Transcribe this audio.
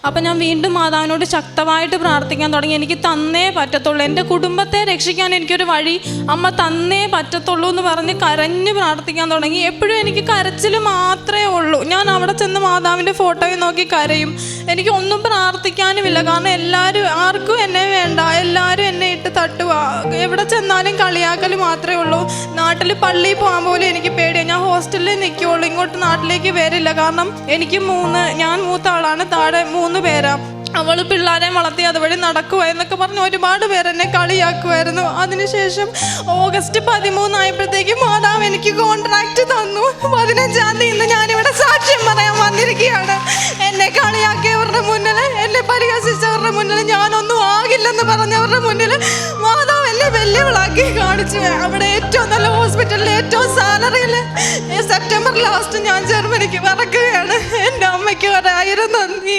അപ്പം ഞാൻ വീണ്ടും മാതാവിനോട് ശക്തമായിട്ട് പ്രാർത്ഥിക്കാൻ തുടങ്ങി. എനിക്ക് തന്നേ പറ്റത്തുള്ളൂ, എൻ്റെ കുടുംബത്തെ രക്ഷിക്കാൻ എനിക്കൊരു വഴി അമ്മ തന്നേ പറ്റത്തുള്ളൂ എന്ന് പറഞ്ഞ് കരഞ്ഞ് പ്രാർത്ഥിക്കാൻ തുടങ്ങി. എപ്പോഴും എനിക്ക് കരച്ചിൽ മാത്രമേ ഉള്ളൂ. ഞാൻ അവിടെ ചെന്ന് മാതാവിൻ്റെ ഫോട്ടോയിൽ നോക്കി കരയും. എനിക്ക് ഒന്നും പ്രാർത്ഥിക്കാനുമില്ല, കാരണം ആർക്കും എന്നെ വേണ്ട, എല്ലാവരും എന്നെ ഇട്ട് തട്ടുക, എവിടെ ചെന്നാലും കളിയാക്കൽ മാത്രമേ ഉള്ളൂ. നാട്ടിൽ പള്ളിയിൽ പോകാൻ പോലും എനിക്ക് പേടിയാണ്. ഞാൻ ഹോസ്റ്റലിൽ നിൽക്കുകയുള്ളൂ, ഇങ്ങോട്ട് നാട്ടിലേക്ക് വരില്ല. കാരണം എനിക്ക് ഞാൻ മൂത്ത ആളാണ്, താഴെ 3 പേരാ. അവൾ പിള്ളേരെ വളർത്തി അതുവഴി നടക്കുക എന്നൊക്കെ പറഞ്ഞ് ഒരുപാട് പേരെന്നെ കളിയാക്കുമായിരുന്നു. അതിനുശേഷം ഓഗസ്റ്റ് 13 ആയപ്പോഴത്തേക്കും മാതാവ് എനിക്ക് കോൺട്രാക്റ്റ് തന്നു. 15-ാം തീയതി ഞാനിവിടെ സാക്ഷ്യം പറയാൻ വന്നിരിക്കുകയാണ്. എന്നെ കളിയാക്കിയവരുടെ മുന്നിൽ, എന്നെ പരിഹസിച്ചവരുടെ മുന്നിൽ, ഞാനൊന്നും ആകില്ലെന്ന് പറഞ്ഞവരുടെ മുന്നിൽ മാതാവ് എന്നെ വെല്ലുവിളാക്കി കാണിച്ചു. അവിടെ ഏറ്റവും നല്ല ഹോസ്പിറ്റലിൽ ഏറ്റവും സാലറിയിൽ സെപ്റ്റംബർ ലാസ്റ്റ് ഞാൻ ജർമ്മനിക്ക് പറക്കുകയാണ്. എൻ്റെ അമ്മയ്ക്ക് 1000 നന്ദി.